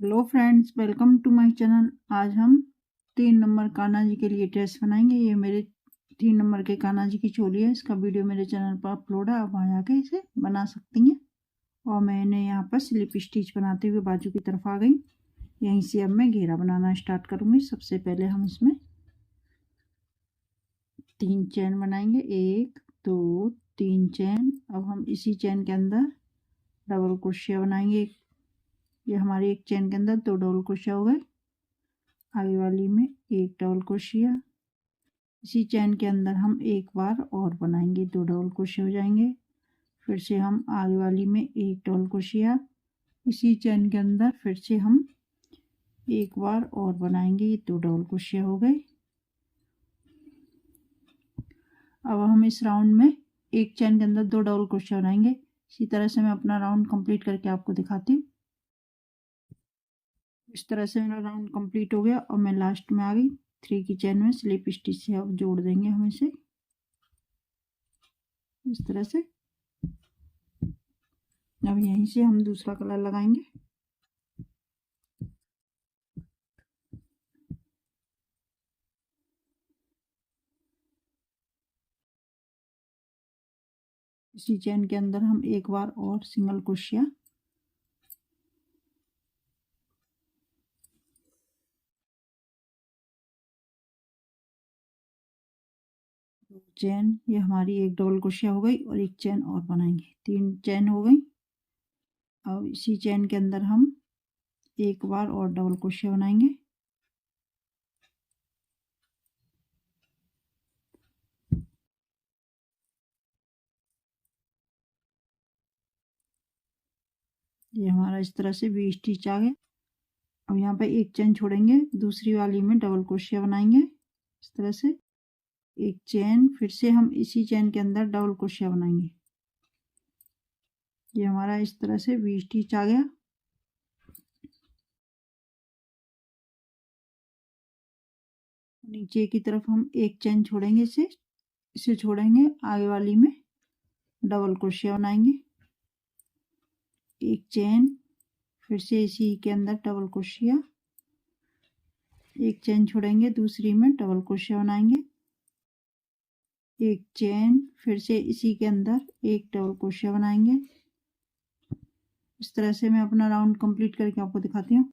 Hello friends, welcome to my channel. आज हम 3 number Kanha ji के लिए ड्रेस बनाएंगे। ये मेरे 3 नंबर के कान्हा जी की चोली है। इसका वीडियो मेरे चैनल पर अपलोड है, आप वहाँ आके इसे बना सकती हैं। और मैंने यहाँ पर स्लिप स्टिच बनाते हुए बाजू की तरफ आ गई। यहीं से अब मैं घेरा बनाना स्टार्ट करूँगी। सबसे पहले हम इसमें 3 चैन बनाएंगे, 1 2 3 चैन। अब हम इसी चैन के अंदर डबल क्रोशिया बनाएंगे। ये हमारी एक चैन के अंदर 2 डबल क्रोशिया हो गए। आगे वाली में 1 डबल क्रोशिया। इसी चैन के अंदर हम एक बार और बनाएंगे, 2 डबल क्रोशिया हो जाएंगे। फिर से हम आगे वाली में 1 डबल क्रोशिया। इसी चैन के अंदर फिर से हम एक बार और बनाएंगे, ये 2 डबल क्रोशिया हो गए। अब हम इस राउंड में एक चैन के अंदर 2 डबल क्रोशिया बनाएंगे। इसी तरह से मैं अपना राउंड कंप्लीट करके आपको दिखाती हूँ। इस तरह से मेरा राउंड कंप्लीट हो गया और मैं लास्ट में आ गई। 3 की चैन में स्लिप स्टिच से अब जोड़ देंगे हम इसे इस तरह से। अब यहीं से हम दूसरा कलर लगाएंगे। इसी चैन के अंदर हम एक बार और सिंगल क्रोशिया। चैन, ये हमारी एक डबल क्रोशिया हो गई और एक चैन और बनाएंगे, 3 चैन हो गई। अब इसी चैन के अंदर हम एक बार और डबल क्रोशिया बनाएंगे। ये हमारा इस तरह से वी स्टिच आ गया। अब यहाँ पे एक चैन छोड़ेंगे, दूसरी वाली में डबल क्रोशिया बनाएंगे इस तरह से। एक चैन, फिर से हम इसी चैन के अंदर डबल क्रोशिया बनाएंगे। ये हमारा इस तरह से वी स्टिच आ गया। नीचे की तरफ हम एक चैन छोड़ेंगे, इसे छोड़ेंगे। आगे वाली में डबल क्रोशिया बनाएंगे, एक चैन, फिर से इसी के अंदर डबल क्रोशिया। एक चैन छोड़ेंगे, दूसरी में डबल क्रोशिया बनाएंगे, एक चैन, फिर से इसी के अंदर एक डबल क्रोशिया बनाएंगे। इस तरह से मैं अपना राउंड कंप्लीट करके आपको दिखाती हूँ।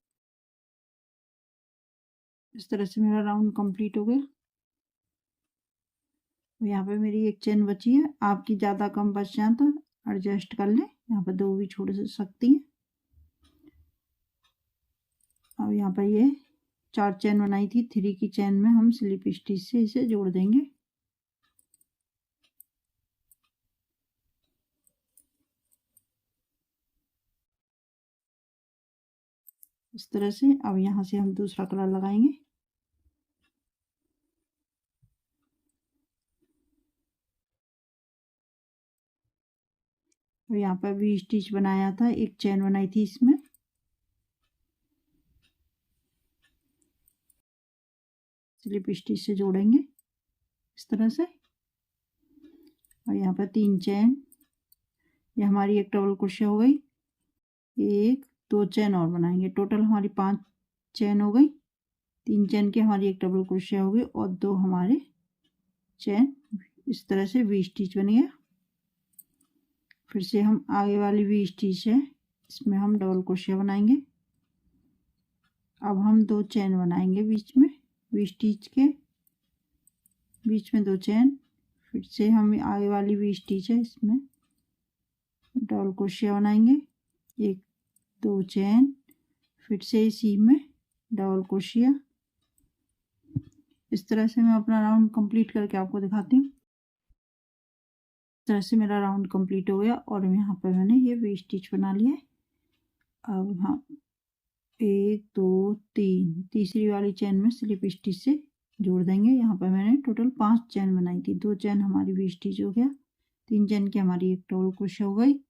इस तरह से मेरा राउंड कंप्लीट हो गया। यहाँ पे मेरी एक चैन बची है, आपकी ज़्यादा कम बच जाए तो एडजस्ट कर लें, यहाँ पर 2 भी छोड़ सकती हैं। अब यहाँ पर ये 4 चैन बनाई थी, 3 की चैन में हम स्लिप स्टिच से इसे जोड़ देंगे इस तरह से। अब यहाँ से हम दूसरा कलर लगाएंगे। और यहाँ पर वी स्टिच बनाया था, एक चैन बनाई थी इसमें। स्लिप स्टिच से जोड़ेंगे इस तरह से। और यहाँ पर 3 चैन, ये हमारी एक डबल क्रोशिया हो गई। 1 2 चैन और बनाएंगे, टोटल हमारी 5 चैन हो गई। 3 चैन की हमारी एक डबल क्रोशिया हो गई और 2 हमारे चैन। इस तरह से वी स्टिच बन गया। फिर से हम आगे वाली वी स्टिच है, इसमें हम डबल क्रोशिया बनाएंगे। अब हम 2 चैन बनाएंगे बीच में, वी स्टिच के बीच में 2 चैन। फिर से हम आगे वाली वी स्टिच है, इसमें डबल क्रोशिया बनाएंगे, 1 2 चैन, फिर से इसी में डबल क्रोशिया। इस तरह से मैं अपना राउंड कंप्लीट करके आपको दिखाती हूँ। इस तरह से मेरा राउंड कंप्लीट हो गया और यहाँ पर मैंने ये वी स्टिच बना लिया है। अब हम 1 2 3 तीसरी वाली चैन में स्लिप स्टिच से जोड़ देंगे। यहाँ पर मैंने टोटल 5 चैन बनाई थी, 2 चैन हमारी वी स्टिच हो गया, 3 चैन की हमारी एक डबल क्रोशिया हो गई,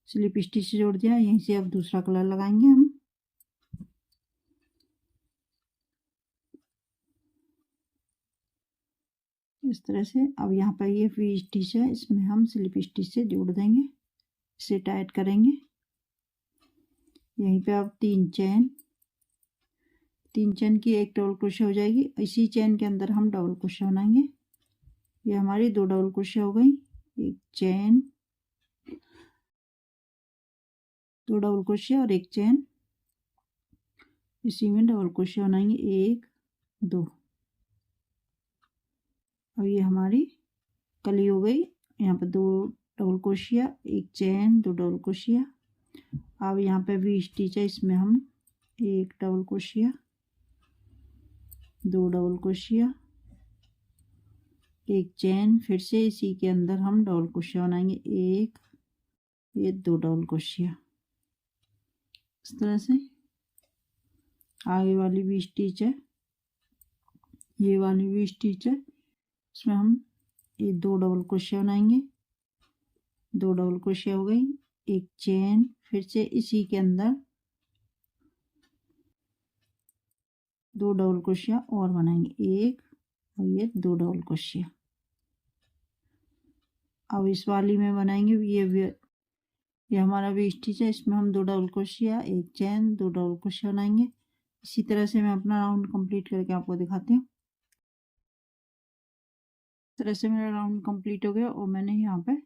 स्लिप स्टिच से जोड़ दिया। यहीं से अब दूसरा कलर लगाएंगे हम इस तरह से। अब यहाँ पर ये वी स्टिच है, इसमें हम स्लिप स्टिच से जोड़ देंगे, इसे टाइट करेंगे। यहीं पे अब 3 चैन, 3 चेन की एक डबल क्रोशिया हो जाएगी। इसी चेन के अंदर हम डबल क्रोशिया बनाएंगे। ये हमारी 2 डबल क्रोशिया हो गई। एक चेन, 2 डबल क्रोशिया और एक चेन, इसी में डबल क्रोशिया बनाएंगे 1 2। और ये हमारी कली हो गई। यहाँ पे 2 डबल क्रोशिया, एक चेन, 2 डबल क्रोशिया। अब यहाँ पे वी स्टिच है, इसमें हम एक डबल क्रोशिया, 2 डबल क्रोशिया, एक चेन, फिर से इसी के अंदर हम डबल क्रोशिया बनाएंगे 1, ये 2 डबल क्रोशिया। इस तरह से आगे वाली भी स्टिच है, ये वाली भी स्टिच है, इसमें हम ये 2 डबल क्रोशिया बनाएंगे। 2 डबल क्रोशिया हो गई, एक चेन, फिर से इसी के अंदर 2 डबल क्रोशिया और बनाएंगे 1 और ये 2 डबल क्रोशिया। अब इस वाली में बनाएंगे ये हमारा वी स्टिच है, इसमें हम 2 डबल क्रोशिया, एक चेन, 2 डबल क्रोशिया बनाएंगे। इसी तरह से मैं अपना राउंड कंप्लीट करके आपको दिखाती हूँ। इस तरह से मेरा राउंड कंप्लीट हो गया और मैंने यहाँ पे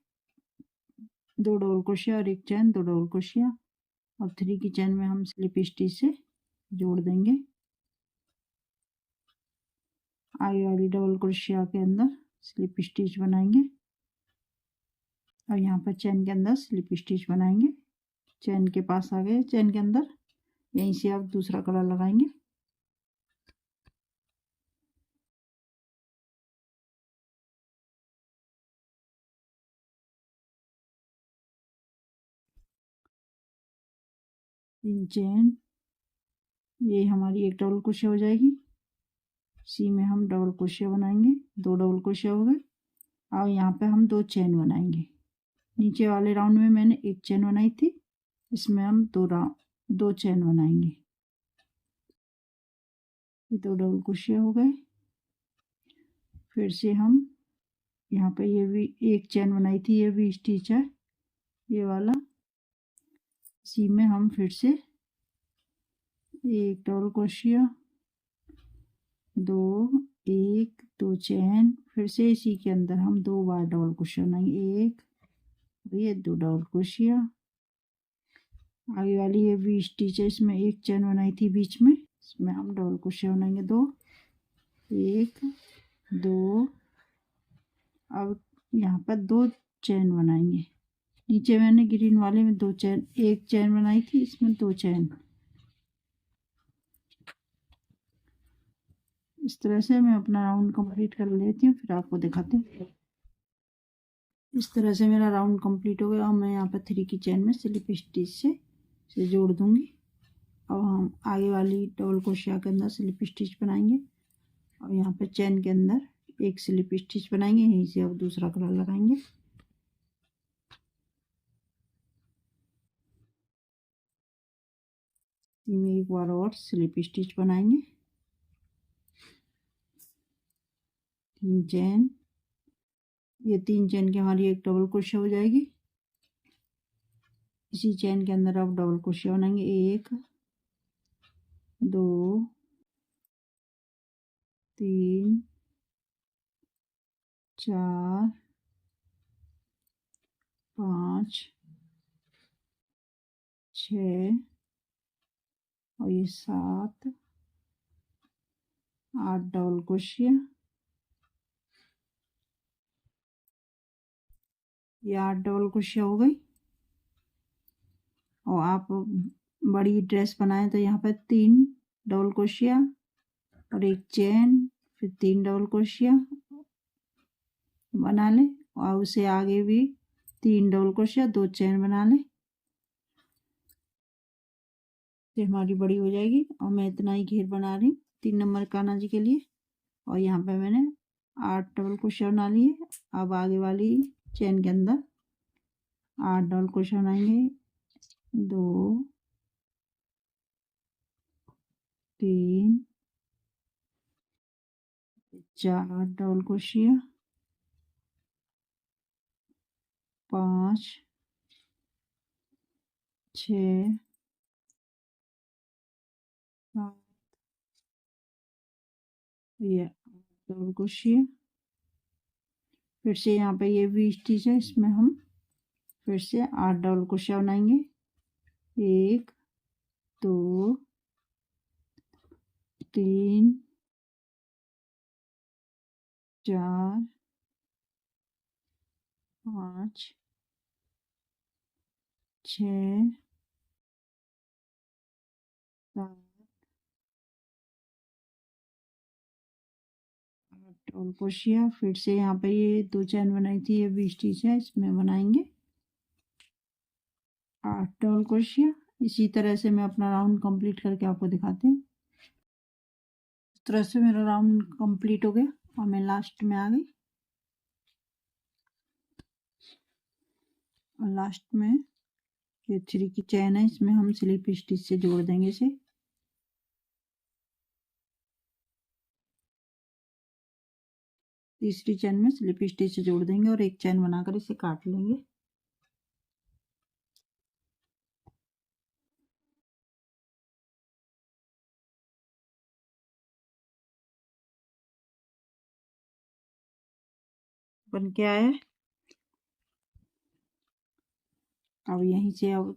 2 डबल क्रोशिया और एक चेन, 2 डबल क्रोशिया और 3 की चेन में हम स्लिप स्टिच से जोड़ देंगे। आगे वाली डबल क्रोशिया के अंदर स्लिप स्टिच बनाएंगे और यहाँ पर चेन के अंदर स्लिप स्टिच बनाएंगे। चेन के पास आ गए, चेन के अंदर यहीं से आप दूसरा कलर लगाएंगे। तीन चेन, ये हमारी एक डबल क्रोशिया हो जाएगी। इसी में हम डबल क्रोशिया बनाएंगे, 2 डबल क्रोशिया हो गए। और यहाँ पे हम 2 चेन बनाएंगे। नीचे वाले राउंड में मैंने एक चेन बनाई थी, इसमें हम 2 चेन बनाएंगे। 2 डबल क्रोशिया हो गए। फिर से हम यहाँ पे ये भी एक चेन बनाई थी, ये भी स्टिच है ये वाला। इसी में हम फिर से एक डबल क्रोशिया, 2 1 2 चेन, फिर से इसी के अंदर हम 2 बार डबल क्रोशिया बनाएंगे, 1 ये 2 डबल क्रोशिया। आगे वाली ये भी स्टिच है, इसमें एक चेन बनाई थी बीच में, इसमें हम डबल क्रोशिया बनाएंगे 2 1 2। अब यहाँ पर 2 चेन बनाएंगे। नीचे मैंने ग्रीन वाले में 2 चेन, एक चेन बनाई थी, इसमें 2 चेन। इस तरह से मैं अपना राउंड कंप्लीट कर लेती हूँ, फिर आपको दिखाती हूँ। इस तरह से मेरा राउंड कंप्लीट हो गया और मैं यहाँ पर 3 की चेन में स्लिप स्टिच से जोड़ दूंगी। अब हम आगे वाली डबल क्रोशिया के अंदर स्लिप स्टिच बनाएंगे और यहाँ पर चेन के अंदर एक स्लिप स्टिच बनाएंगे, यहीं से अब दूसरा कलर लगाएंगे। इसमें एक बार और स्लिप स्टिच बनाएंगे, 3 चेन, ये 3 चेन की हमारी एक डबल क्रोशिया हो जाएगी। इसी चेन के अंदर अब डबल क्रोशिया बनाएंगे, 1 2 3 4 5 6 और ये 7 8 डबल क्रोशिया, ये 8 डबल क्रोशिया हो गई। और आप बड़ी ड्रेस बनाएं तो यहाँ पर 3 डबल क्रोशिया और एक चेन, फिर 3 डबल क्रोशिया बना लें और उसे आगे भी 3 डबल क्रोशिया 2 चेन बना लें, ये हमारी बड़ी हो जाएगी। और मैं इतना ही घेर बना रही हूँ 3 नंबर कान्हा जी के लिए। और यहाँ पे मैंने 8 डबल क्रोशिया बना लिए। अब आगे वाली चेन के अंदर 8 डबल क्रोशिया बनाएंगे, 2 3 4 डबल क्रोशिया, 5 6 7 ये डबल क्रोशिया, फिर से यहाँ पे ये V स्टिच है, इसमें हम फिर से 8 डबल क्रोशिया बनाएंगे। 1 2 3 4 5 6 7 डबल क्रोशिया, फिर से यहाँ पे ये 2 चैन बनाई थी, ये V स्टिच है, इसमें बनाएंगे 8 डबल क्रोशिया। इसी तरह से मैं अपना राउंड कंप्लीट करके आपको दिखाती हूँ। इस तरह से मेरा राउंड कंप्लीट हो गया और मैं लास्ट में आ गई, और लास्ट में ये 3 की चैन है, इसमें हम स्लिप स्टिच से जोड़ देंगे इसे। तीसरी चैन में स्लिप स्टिच से जोड़ देंगे और एक चैन बनाकर इसे काट लेंगे। बन के आया है। अब यहीं से अब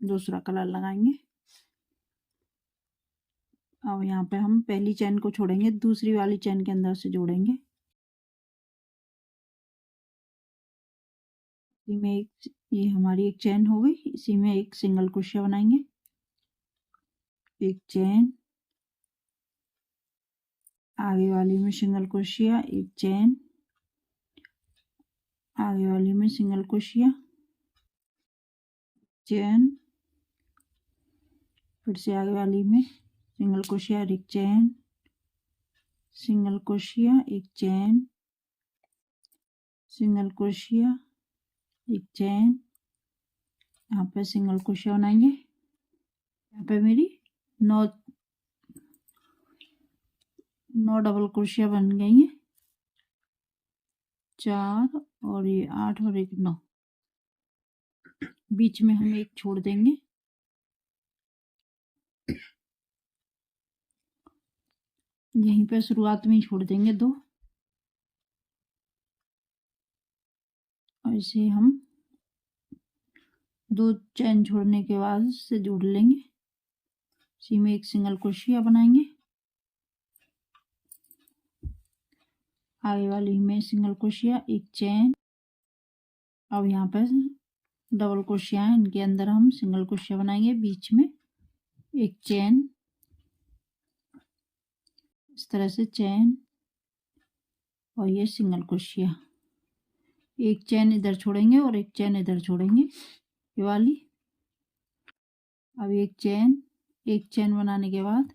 दूसरा कलर लगाएंगे। अब यहाँ पे हम पहली चैन को छोड़ेंगे, दूसरी वाली चैन के अंदर से जोड़ेंगे। इसी में एक, ये हमारी एक चैन हो गई, इसी में एक सिंगल क्रोशिया बनाएंगे। एक चैन, आगे वाली में सिंगल क्रोशिया, एक चैन, आगे वाली में सिंगल क्रोशिया, चैन, फिर से आगे वाली में सिंगल क्रोशिया, एक चैन, सिंगल क्रोशिया, एक चैन, सिंगल क्रोशिया, एक चैन, यहाँ पे सिंगल क्रोशिया बनाएंगे। यहाँ पे मेरी 9 डबल क्रोशिया बन गई हैं, 4 और ये 8 और एक 9। बीच में हम एक छोड़ देंगे, यहीं पे शुरुआत में ही छोड़ देंगे 2, और इसे हम 2 चैन छोड़ने के बाद से जोड़ लेंगे। इसी में एक सिंगल क्रोशिया बनाएंगे, आगे वाली में सिंगल क्रोशिया, एक चैन। अब यहाँ पर डबल क्रोशिया है, इनके अंदर हम सिंगल क्रोशिया बनाएंगे, बीच में एक चैन, इस तरह से चैन, और ये सिंगल क्रोशिया। एक चैन इधर छोड़ेंगे और एक चैन इधर छोड़ेंगे, ये वाली। अब एक चैन बनाने के बाद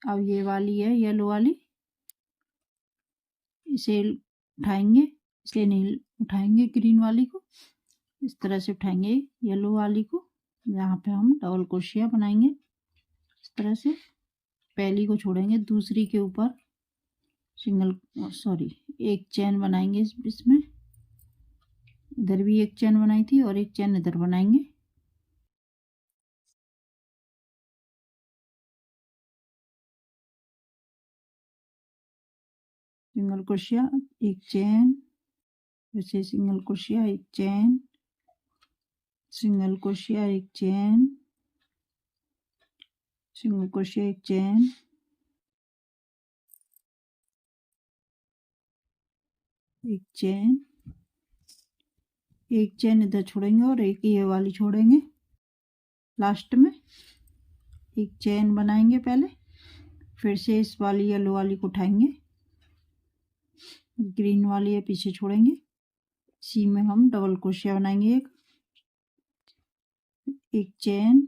अब ये वाली है येलो वाली, इसे उठाएंगे, इसे नहीं उठाएंगे ग्रीन वाली को, इस तरह से उठाएंगे येलो वाली को। यहाँ पे हम डबल क्रोशिया बनाएंगे, इस तरह से पहली को छोड़ेंगे, दूसरी के ऊपर एक चैन बनाएंगे इसमें। इधर भी एक चैन बनाई थी और एक चैन इधर बनाएंगे। सिंगल क्रोशिया, एक चैन, वैसे सिंगल क्रोशिया, एक चैन, सिंगल क्रोशिया, एक चैन, सिंगल क्रोशिया, एक चैन, एक चैन, एक चैन इधर छोड़ेंगे और एक ये वाली छोड़ेंगे। लास्ट में एक चैन बनाएंगे पहले, फिर से इस वाली येलो वाली को उठाएंगे, ग्रीन वाली है पीछे छोड़ेंगे। इसी में हम डबल क्रोशिया बनाएंगे, एक चैन,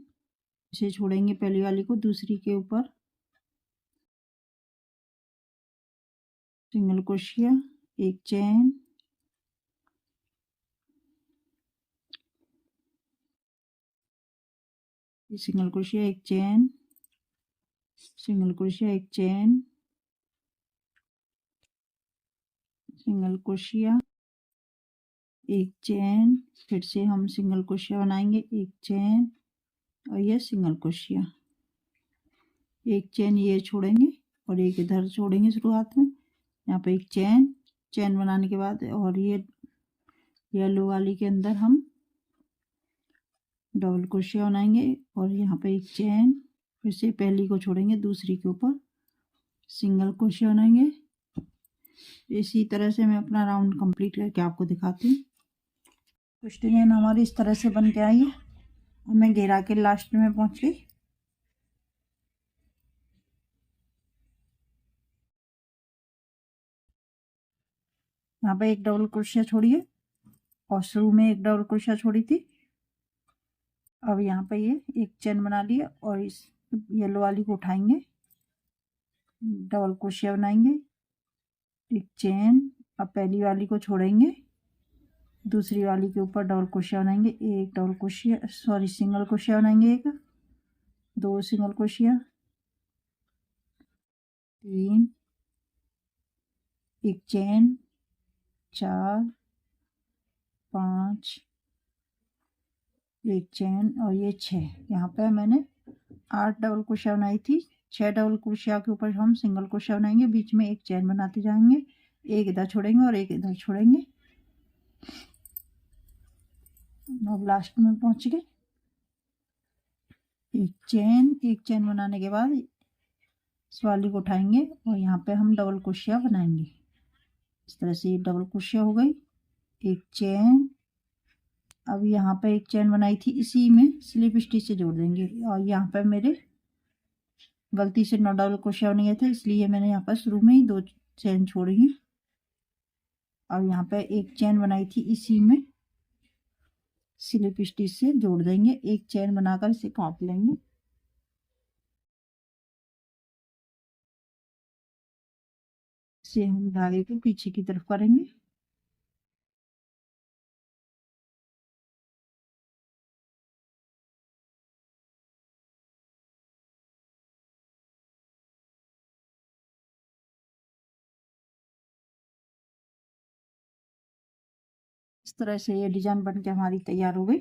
इसे छोड़ेंगे पहली वाली को, दूसरी के ऊपर सिंगल क्रोशिया, एक चैन, सिंगल क्रोशिया, एक चैन, सिंगल क्रोशिया, एक चैन, सिंगल क्रोशिया, एक चैन, फिर से हम सिंगल क्रोशिया बनाएंगे, एक चैन, और यह सिंगल क्रोशिया। एक चेन ये छोड़ेंगे और एक इधर छोड़ेंगे शुरुआत में। यहाँ पे एक चेन बनाने के बाद और ये येलो वाली के अंदर हम डबल क्रोशिया बनाएंगे और यहाँ पे एक चेन, फिर से पहली को छोड़ेंगे, दूसरी के ऊपर सिंगल क्रोशिया बनाएंगे। इसी तरह से मैं अपना राउंड कंप्लीट करके आपको दिखाती हूँ। कुछ डिजाइन हमारी इस तरह से बन के आई है और मैं घेरा के लास्ट में पहुंच गई। यहाँ पे एक डबल क्रोशिया छोड़ी है और शुरू में एक डबल क्रोशिया छोड़ी थी। अब यहाँ पे ये एक चेन बना लिया और इस येलो वाली को उठाएंगे, डबल क्रोशिया बनाएंगे, एक चेन। अब पहली वाली को छोड़ेंगे, दूसरी वाली के ऊपर डबल क्रोशिया बनाएंगे, एक double crochet sorry single crochet बनाएंगे, एक दो सिंगल क्रोशिया, तीन, एक चेन, चार, पाँच, एक चेन और ये 6। यहाँ पे मैंने 8 डबल क्रोशिया बनाई थी। 6 डबल क्रोशिया के ऊपर हम सिंगल क्रोशिया बनाएंगे, बीच में एक चेन बनाते जाएंगे, एक इधर छोड़ेंगे और एक इधर छोड़ेंगे। अब लास्ट में पहुंच गए। एक चेन बनाने के बाद इस वाली को उठाएंगे और यहाँ पे हम डबल क्रोशिया बनाएंगे। इस तरह से ये डबल क्रोशिया हो गई, एक चेन। अब यहाँ पे एक चेन बनाई थी, इसी में स्लिप स्टिच से जोड़ देंगे। और यहाँ पे मेरे गलती से 9 डबल क्रोशिया बन गया था, इसलिए मैंने यहाँ पर शुरू में ही 2 चेन छोड़ी। अब यहाँ पे एक चेन बनाई थी, इसी में स्लिप स्टिच से जोड़ देंगे। एक चेन बनाकर इसे काट लेंगे। इसे हम धागे को पीछे की तरफ करेंगे। इस तरह से ये डिजाइन बन के हमारी तैयार हो गई।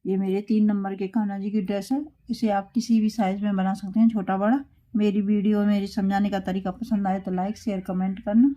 ये मेरे 3 नंबर के कान्हा जी की ड्रेस है। इसे आप किसी भी साइज में बना सकते हैं, छोटा बड़ा। मेरी वीडियो मेरी समझाने का तरीका पसंद आए तो लाइक शेयर कमेंट करना।